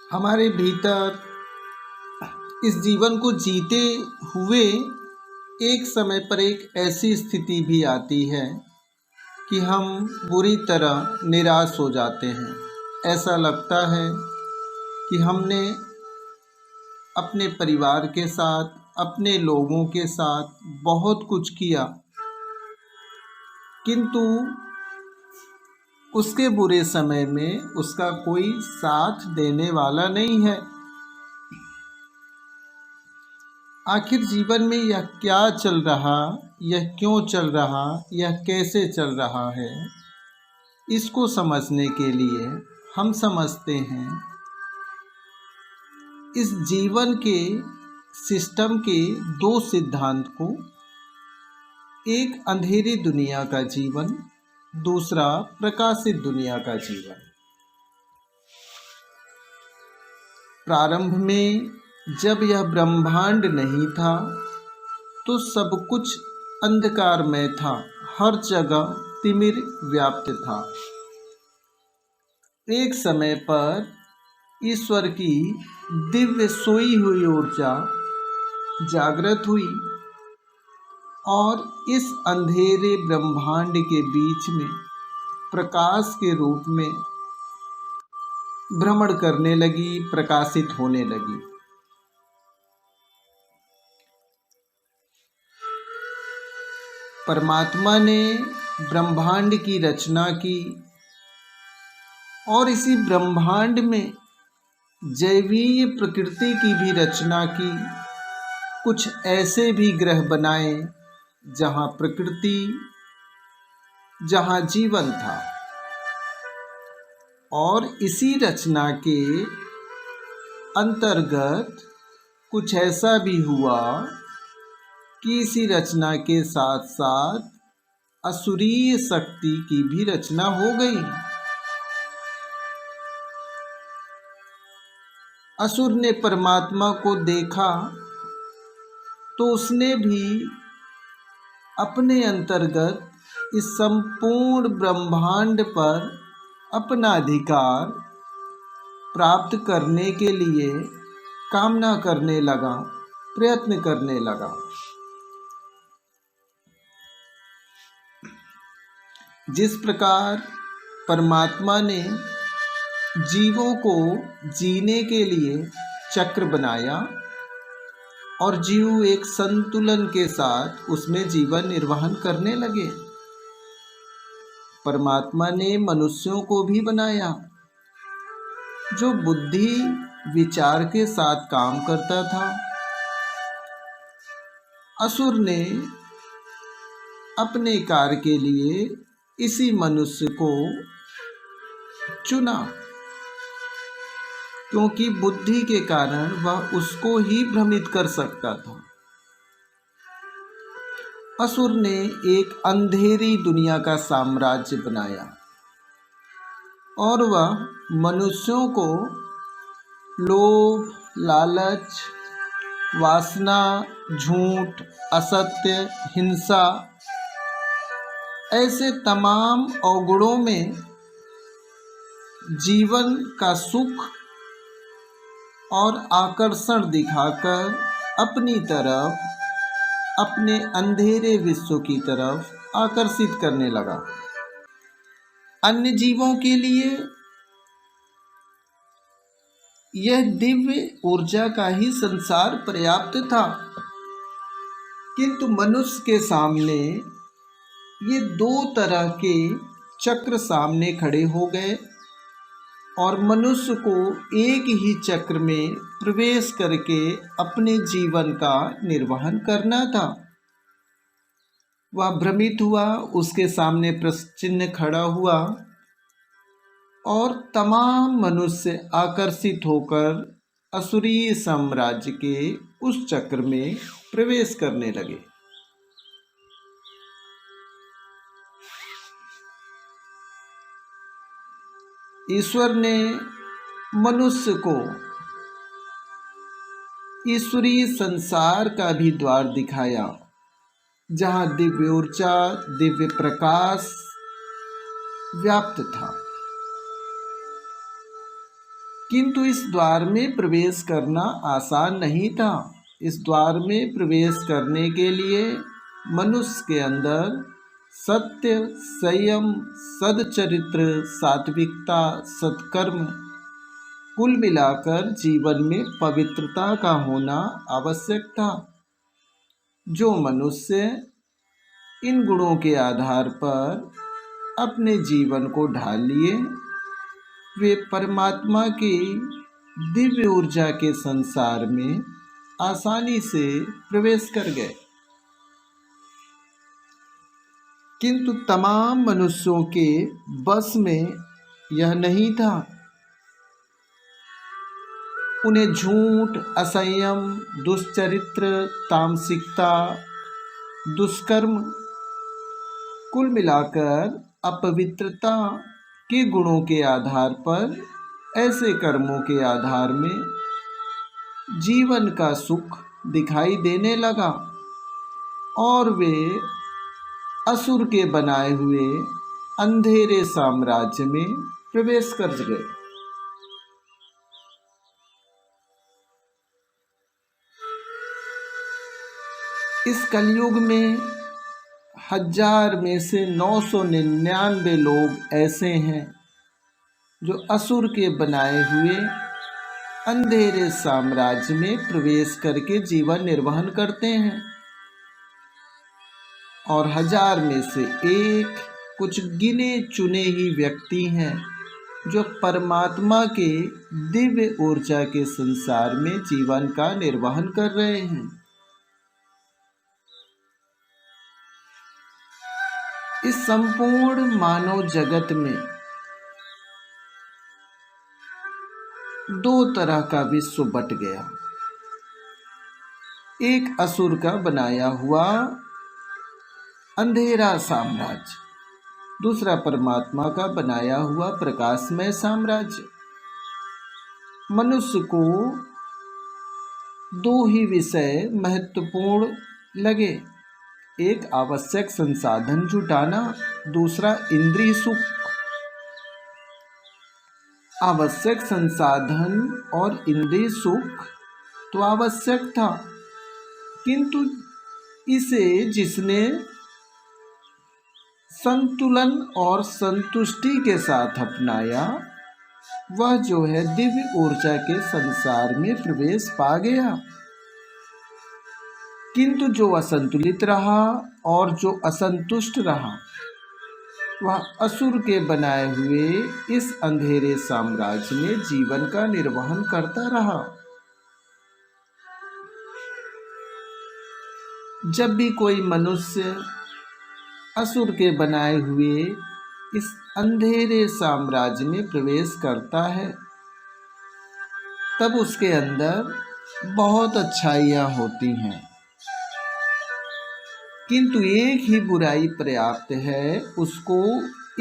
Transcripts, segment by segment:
हमारे भीतर इस जीवन को जीते हुए एक समय पर एक ऐसी स्थिति भी आती है कि हम बुरी तरह निराश हो जाते हैं। ऐसा लगता है कि हमने अपने परिवार के साथ, अपने लोगों के साथ बहुत कुछ किया, किंतु उसके बुरे समय में उसका कोई साथ देने वाला नहीं है। आखिर जीवन में यह क्या चल रहा, यह क्यों चल रहा, यह कैसे चल रहा है, इसको समझने के लिए हम समझते हैं इस जीवन के सिस्टम के दो सिद्धांत को। एक अंधेरी दुनिया का जीवन, दूसरा प्रकाशित दुनिया का जीवन। प्रारंभ में जब यह ब्रह्मांड नहीं था तो सब कुछ अंधकारमय था, हर जगह तिमिर व्याप्त था। एक समय पर ईश्वर की दिव्य सोई हुई ऊर्जा जागृत हुई और इस अंधेरे ब्रह्मांड के बीच में प्रकाश के रूप में भ्रमण करने लगी, प्रकाशित होने लगी। परमात्मा ने ब्रह्मांड की रचना की और इसी ब्रह्मांड में जैवीय प्रकृति की भी रचना की। कुछ ऐसे भी ग्रह बनाए जहाँ प्रकृति, जहाँ जीवन था। और इसी रचना के अंतर्गत कुछ ऐसा भी हुआ कि इसी रचना के साथ साथ असुरीय शक्ति की भी रचना हो गई। असुर ने परमात्मा को देखा तो उसने भी अपने अंतर्गत इस संपूर्ण ब्रह्मांड पर अपना अधिकार प्राप्त करने के लिए कामना करने लगा, प्रयत्न करने लगा। जिस प्रकार परमात्मा ने जीवों को जीने के लिए चक्र बनाया और जीव एक संतुलन के साथ उसमें जीवन निर्वहन करने लगे, परमात्मा ने मनुष्यों को भी बनाया जो बुद्धि विचार के साथ काम करता था। असुर ने अपने कार्य के लिए इसी मनुष्य को चुना, क्योंकि बुद्धि के कारण वह उसको ही भ्रमित कर सकता था। असुर ने एक अंधेरी दुनिया का साम्राज्य बनाया और वह मनुष्यों को लोभ, लालच, वासना, झूठ, असत्य, हिंसा ऐसे तमाम अवगुणों में जीवन का सुख और आकर्षण दिखाकर अपनी तरफ, अपने अंधेरे विश्व की तरफ आकर्षित करने लगा। अन्य जीवों के लिए यह दिव्य ऊर्जा का ही संसार पर्याप्त था, किंतु मनुष्य के सामने ये दो तरह के चक्र सामने खड़े हो गए और मनुष्य को एक ही चक्र में प्रवेश करके अपने जीवन का निर्वहन करना था। वह भ्रमित हुआ, उसके सामने प्रश्न चिन्ह खड़ा हुआ और तमाम मनुष्य आकर्षित होकर असुरीय साम्राज्य के उस चक्र में प्रवेश करने लगे। ईश्वर ने मनुष्य को ईश्वरीय संसार का भी द्वार दिखाया, जहाँ दिव्य ऊर्जा, दिव्य प्रकाश व्याप्त था। किंतु इस द्वार में प्रवेश करना आसान नहीं था। इस द्वार में प्रवेश करने के लिए मनुष्य के अंदर सत्य, संयम, सदचरित्र, सात्विकता, सत्कर्म, कुल मिलाकर जीवन में पवित्रता का होना आवश्यक था। जो मनुष्य इन गुणों के आधार पर अपने जीवन को ढाल लिए, वे परमात्मा की दिव्य ऊर्जा के संसार में आसानी से प्रवेश कर गए। किंतु तमाम मनुष्यों के बस में यह नहीं था। उन्हें झूठ, असंयम, दुष्चरित्र, तामसिकता, दुष्कर्म, कुल मिलाकर अपवित्रता के गुणों के आधार पर, ऐसे कर्मों के आधार में जीवन का सुख दिखाई देने लगा और वे असुर के बनाए हुए अंधेरे साम्राज्य में प्रवेश कर गए। इस कलयुग में 1000 में से 999 लोग ऐसे हैं जो असुर के बनाए हुए अंधेरे साम्राज्य में प्रवेश करके जीवन निर्वहन करते हैं, और 1000 में से एक कुछ गिने चुने ही व्यक्ति हैं जो परमात्मा के दिव्य ऊर्जा के संसार में जीवन का निर्वहन कर रहे हैं। इस संपूर्ण मानव जगत में 2 तरह का विश्व बट गया। एक असुर का बनाया हुआ अंधेरा साम्राज्य, दूसरा परमात्मा का बनाया हुआ प्रकाशमय साम्राज्य। मनुष्य को 2 ही विषय महत्वपूर्ण लगे, एक आवश्यक संसाधन जुटाना, दूसरा इंद्रिय सुख। आवश्यक संसाधन और इंद्रिय सुख तो आवश्यक था, किंतु इसे जिसने संतुलन और संतुष्टि के साथ अपनाया, वह जो है दिव्य ऊर्जा के संसार में प्रवेश पा गया। किंतु जो असंतुलित रहा और जो असंतुष्ट रहा, वह असुर के बनाए हुए इस अंधेरे साम्राज्य में जीवन का निर्वहन करता रहा। जब भी कोई मनुष्य असुर के बनाए हुए इस अंधेरे साम्राज्य में प्रवेश करता है, तब उसके अंदर बहुत अच्छाइयाँ होती हैं, किंतु एक ही बुराई पर्याप्त है उसको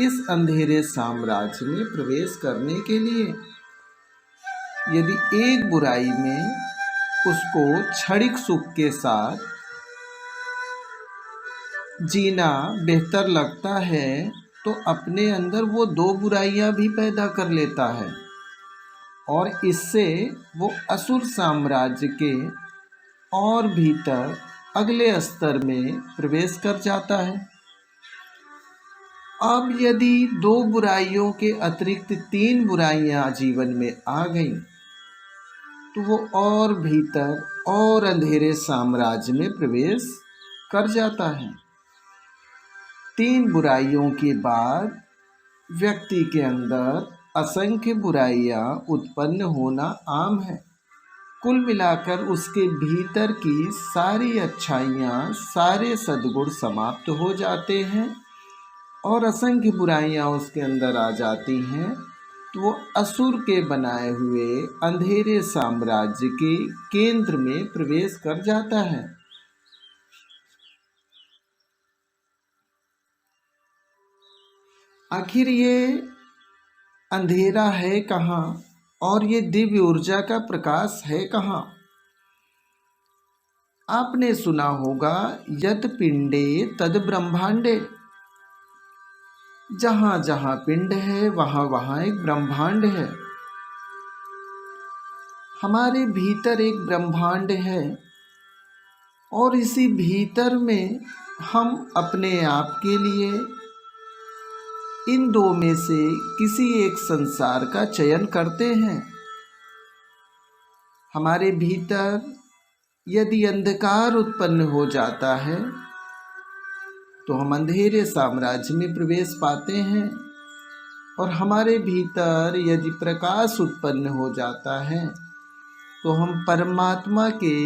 इस अंधेरे साम्राज्य में प्रवेश करने के लिए। यदि एक बुराई में उसको क्षणिक सुख के साथ जीना बेहतर लगता है, तो अपने अंदर वो 2 बुराइयां भी पैदा कर लेता है और इससे वो असुर साम्राज्य के और भीतर अगले स्तर में प्रवेश कर जाता है। अब यदि 2 बुराइयों के अतिरिक्त 3 बुराइयां जीवन में आ गई, तो वो और भीतर और अंधेरे साम्राज्य में प्रवेश कर जाता है। 3 बुराइयों के बाद व्यक्ति के अंदर असंख्य बुराइयां उत्पन्न होना आम है। कुल मिलाकर उसके भीतर की सारी अच्छाइयाँ, सारे सद्गुण समाप्त हो जाते हैं और असंख्य बुराइयाँ उसके अंदर आ जाती हैं, तो वो असुर के बनाए हुए अंधेरे साम्राज्य के केंद्र में प्रवेश कर जाता है। आखिर ये अंधेरा है कहाँ और ये दिव्य ऊर्जा का प्रकाश है कहाँ? आपने सुना होगा, यत पिंडे तद ब्रह्मांडे। जहाँ जहाँ पिंड है वहाँ वहाँ एक ब्रह्मांड है। हमारे भीतर एक ब्रह्मांड है और इसी भीतर में हम अपने आप के लिए इन दो में से किसी एक संसार का चयन करते हैं। हमारे भीतर यदि अंधकार उत्पन्न हो जाता है तो हम अंधेरे साम्राज्य में प्रवेश पाते हैं, और हमारे भीतर यदि प्रकाश उत्पन्न हो जाता है तो हम परमात्मा के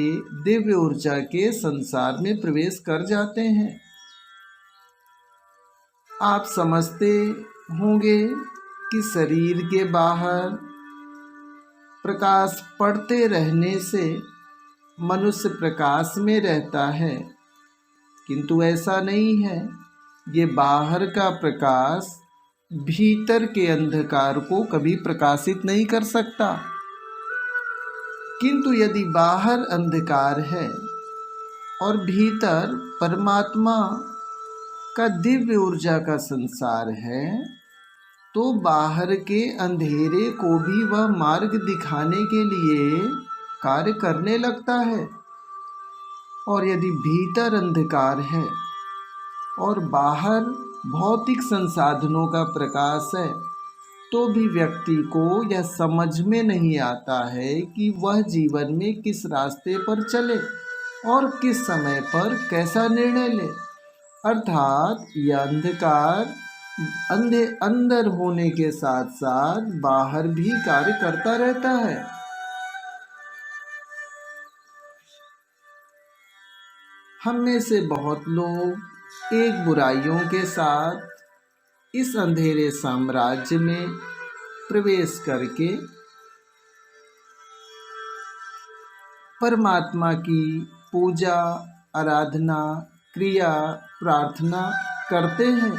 दिव्य ऊर्जा के संसार में प्रवेश कर जाते हैं। आप समझते होंगे कि शरीर के बाहर प्रकाश पड़ते रहने से मनुष्य प्रकाश में रहता है, किंतु ऐसा नहीं है। ये बाहर का प्रकाश भीतर के अंधकार को कभी प्रकाशित नहीं कर सकता, किंतु यदि बाहर अंधकार है और भीतर परमात्मा का दिव्य ऊर्जा का संसार है, तो बाहर के अंधेरे को भी वह मार्ग दिखाने के लिए कार्य करने लगता है। और यदि भीतर अंधकार है और बाहर भौतिक संसाधनों का प्रकाश है, तो भी व्यक्ति को यह समझ में नहीं आता है कि वह जीवन में किस रास्ते पर चले और किस समय पर कैसा निर्णय ले। अर्थात यह अंधकार अंदर होने के साथ साथ बाहर भी कार्य करता रहता है। हम में से बहुत लोग एक बुराइयों के साथ इस अंधेरे साम्राज्य में प्रवेश करके परमात्मा की पूजा, आराधना, क्रिया, प्रार्थना करते हैं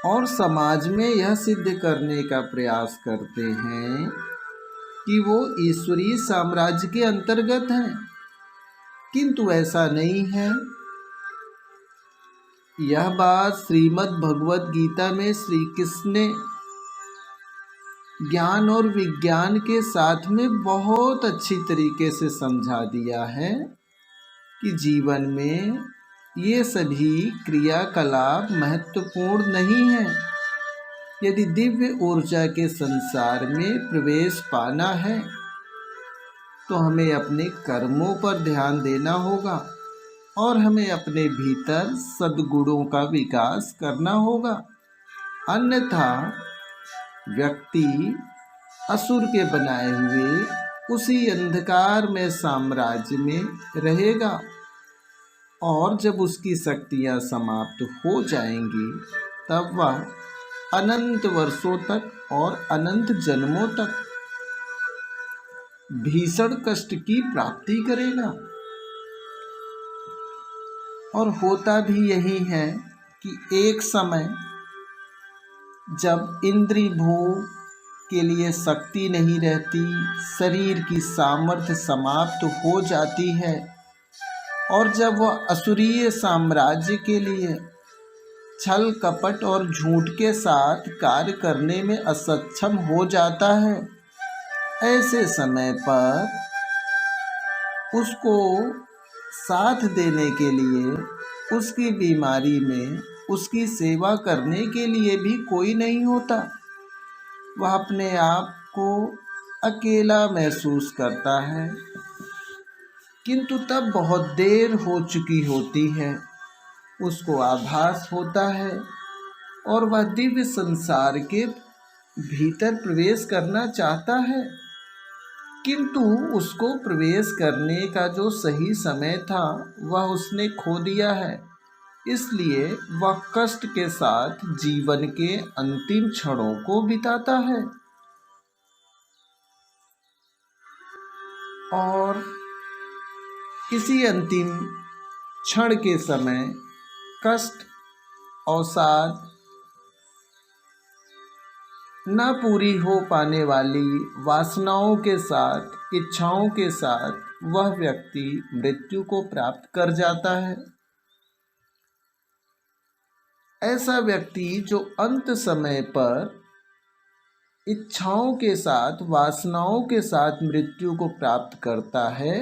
और समाज में यह सिद्ध करने का प्रयास करते हैं कि वो ईश्वरीय साम्राज्य के अंतर्गत हैं, किंतु ऐसा नहीं है। यह बात श्रीमद् भगवद गीता में श्री कृष्ण ने ज्ञान और विज्ञान के साथ में बहुत अच्छी तरीके से समझा दिया है कि जीवन में ये सभी क्रियाकलाप महत्वपूर्ण नहीं है। यदि दिव्य ऊर्जा के संसार में प्रवेश पाना है तो हमें अपने कर्मों पर ध्यान देना होगा और हमें अपने भीतर सद्गुणों का विकास करना होगा। अन्यथा व्यक्ति असुर के बनाए हुए उसी अंधकार में साम्राज्य में रहेगा, और जब उसकी शक्तियां समाप्त हो जाएंगी तब वह अनंत वर्षों तक और अनंत जन्मों तक भीषण कष्ट की प्राप्ति करेगा। और होता भी यही है कि एक समय जब इंद्रिय भोग के लिए शक्ति नहीं रहती, शरीर की सामर्थ्य समाप्त हो जाती है, और जब वह असुरीय साम्राज्य के लिए छल कपट और झूठ के साथ कार्य करने में असक्षम हो जाता है, ऐसे समय पर उसको साथ देने के लिए, उसकी बीमारी में उसकी सेवा करने के लिए भी कोई नहीं होता। वह अपने आप को अकेला महसूस करता है, किंतु तब बहुत देर हो चुकी होती है। उसको आभास होता है और वह दिव्य संसार के भीतर प्रवेश करना चाहता है, किंतु उसको प्रवेश करने का जो सही समय था वह उसने खो दिया है। इसलिए वह कष्ट के साथ जीवन के अंतिम क्षणों को बिताता है। और इसी अंतिम क्षण के समय कष्ट, अवसाद, न पूरी हो पाने वाली वासनाओं के साथ, इच्छाओं के साथ वह व्यक्ति मृत्यु को प्राप्त कर जाता है। ऐसा व्यक्ति जो अंत समय पर इच्छाओं के साथ, वासनाओं के साथ मृत्यु को प्राप्त करता है,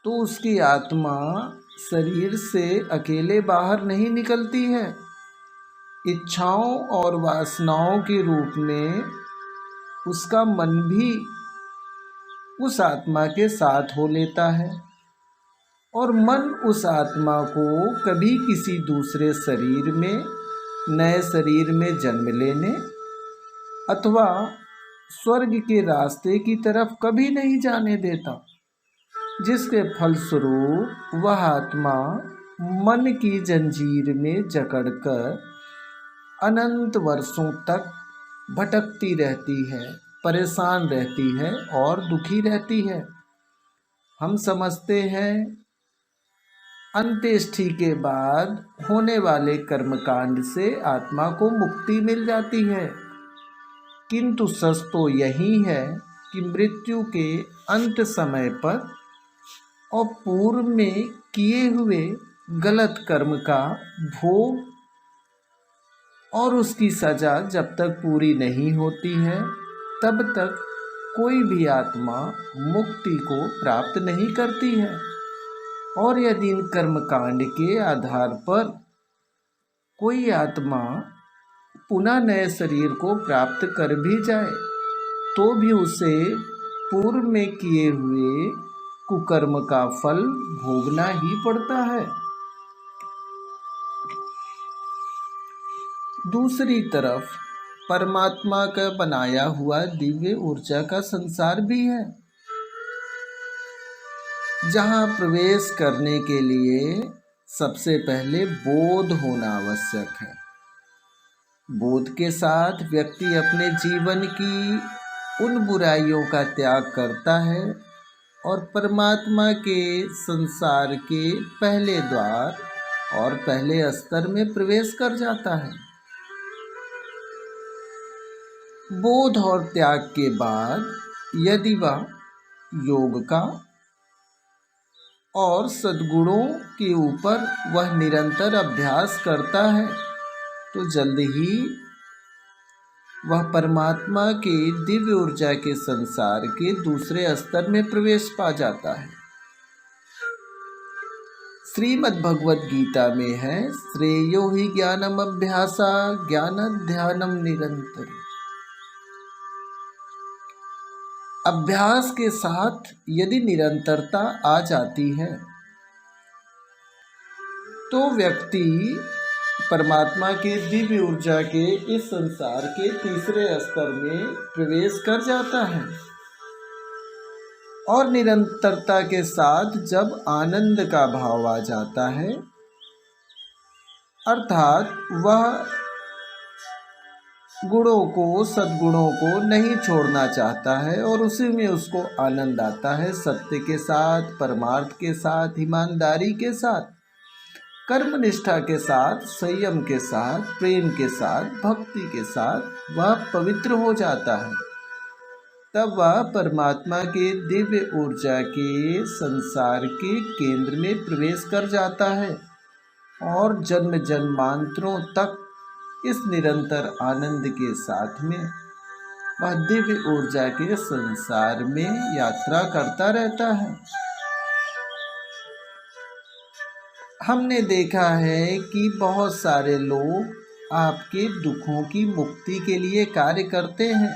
तो उसकी आत्मा शरीर से अकेले बाहर नहीं निकलती है। इच्छाओं और वासनाओं के रूप में उसका मन भी उस आत्मा के साथ हो लेता है, और मन उस आत्मा को कभी किसी दूसरे शरीर में, नए शरीर में जन्म लेने अथवा स्वर्ग के रास्ते की तरफ कभी नहीं जाने देता, जिसके फलस्वरूप वह आत्मा मन की जंजीर में जकड़कर अनंत वर्षों तक भटकती रहती है, परेशान रहती है और दुखी रहती है। हम समझते हैं अंत्येष्टि के बाद होने वाले कर्मकांड से आत्मा को मुक्ति मिल जाती है, किंतु सच तो यही है कि मृत्यु के अंत समय पर और पूर्व में किए हुए गलत कर्म का भोग और उसकी सजा जब तक पूरी नहीं होती है, तब तक कोई भी आत्मा मुक्ति को प्राप्त नहीं करती है। और यदि इन कर्मकांड के आधार पर कोई आत्मा पुनः नए शरीर को प्राप्त कर भी जाए, तो भी उसे पूर्व में किए हुए कुकर्म का फल भोगना ही पड़ता है। दूसरी तरफ परमात्मा का बनाया हुआ दिव्य ऊर्जा का संसार भी है, जहाँ प्रवेश करने के लिए सबसे पहले बोध होना आवश्यक है। बोध के साथ व्यक्ति अपने जीवन की उन बुराइयों का त्याग करता है और परमात्मा के संसार के पहले द्वार और पहले स्तर में प्रवेश कर जाता है। बोध और त्याग के बाद यदि वह योग का और सद्गुणों के ऊपर वह निरंतर अभ्यास करता है, तो जल्द ही वह परमात्मा के दिव्य ऊर्जा के संसार के दूसरे स्तर में प्रवेश पा जाता है। श्रीमद् भगवद गीता में है, श्रेयो ही ज्ञानम अभ्यासा ज्ञान ध्यानम निरंतर। अभ्यास के साथ यदि निरंतरता आ जाती है, तो व्यक्ति परमात्मा के दिव्य ऊर्जा के इस संसार के तीसरे स्तर में प्रवेश कर जाता है। और निरंतरता के साथ जब आनंद का भाव आ जाता है, अर्थात वह गुणों को, सद्गुणों को नहीं छोड़ना चाहता है और उसी में उसको आनंद आता है, सत्य के साथ, परमार्थ के साथ, ईमानदारी के साथ, कर्मनिष्ठा के साथ, संयम के साथ, प्रेम के साथ, भक्ति के साथ वह पवित्र हो जाता है। तब वह परमात्मा के दिव्य ऊर्जा के संसार के केंद्र में प्रवेश कर जाता है और जन्म जन्मांतरों तक इस निरंतर आनंद के साथ में वह दिव्य ऊर्जा के संसार में यात्रा करता रहता है। हमने देखा है कि बहुत सारे लोग आपके दुखों की मुक्ति के लिए कार्य करते हैं,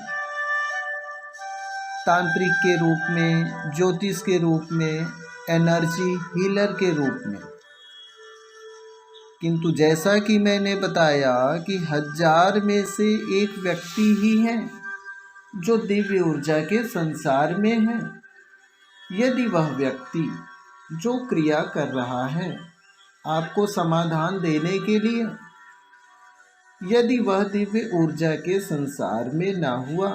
तांत्रिक के रूप में, ज्योतिष के रूप में, एनर्जी हीलर के रूप में। किंतु जैसा कि मैंने बताया कि 1000 में से एक व्यक्ति ही है जो दिव्य ऊर्जा के संसार में है। यदि वह व्यक्ति जो क्रिया कर रहा है आपको समाधान देने के लिए, यदि वह दिव्य ऊर्जा के संसार में ना हुआ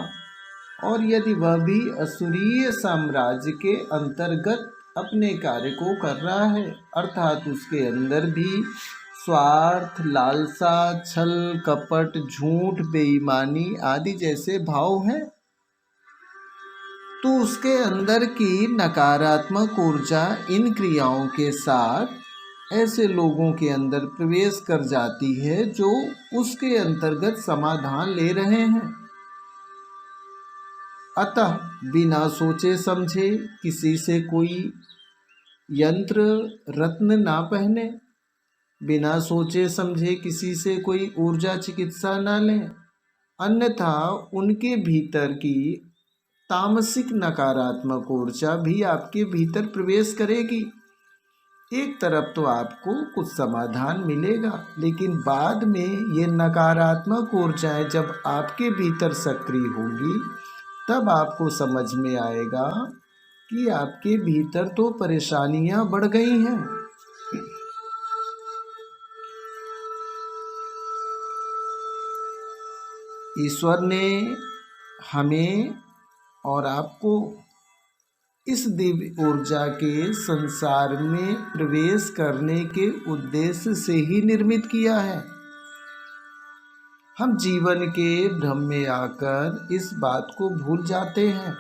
और यदि वह भी असुरीय साम्राज्य के अंतर्गत अपने कार्य को कर रहा है, अर्थात उसके अंदर भी स्वार्थ, लालसा, छल, कपट, झूठ, बेईमानी आदि जैसे भाव हैं, तो उसके अंदर की नकारात्मक ऊर्जा इन क्रियाओं के साथ ऐसे लोगों के अंदर प्रवेश कर जाती है जो उसके अंतर्गत समाधान ले रहे हैं। अतः बिना सोचे समझे किसी से कोई यंत्र रत्न ना पहने, बिना सोचे समझे किसी से कोई ऊर्जा चिकित्सा ना लें, अन्यथा उनके भीतर की तामसिक नकारात्मक ऊर्जा भी आपके भीतर प्रवेश करेगी। एक तरफ तो आपको कुछ समाधान मिलेगा, लेकिन बाद में ये नकारात्मक ऊर्जाएं जब आपके भीतर सक्रिय होंगी तब आपको समझ में आएगा कि आपके भीतर तो परेशानियां बढ़ गई हैं। ईश्वर ने हमें और आपको इस दिव्य ऊर्जा के संसार में प्रवेश करने के उद्देश्य से ही निर्मित किया है। हम जीवन के भ्रम में आकर इस बात को भूल जाते हैं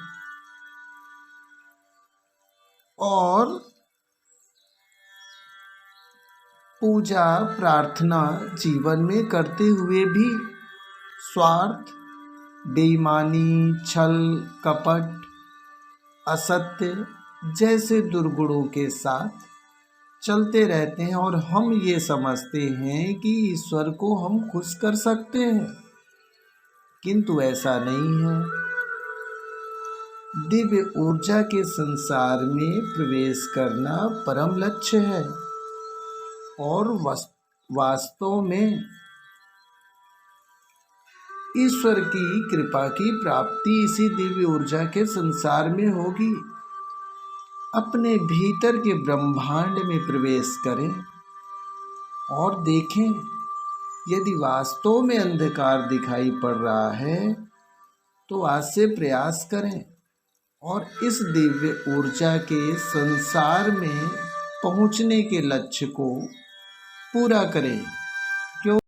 और पूजा प्रार्थना जीवन में करते हुए भी स्वार्थ, बेईमानी, छल, कपट, असत्य जैसे दुर्गुणों के साथ चलते रहते हैं और हम ये समझते हैं कि ईश्वर को हम खुश कर सकते हैं, किंतु ऐसा नहीं है। दिव्य ऊर्जा के संसार में प्रवेश करना परम लक्ष्य है और वास्तव में ईश्वर की कृपा की प्राप्ति इसी दिव्य ऊर्जा के संसार में होगी। अपने भीतर के ब्रह्मांड में प्रवेश करें और देखें, यदि वास्तव में अंधकार दिखाई पड़ रहा है तो आज से प्रयास करें और इस दिव्य ऊर्जा के संसार में पहुंचने के लक्ष्य को पूरा करें।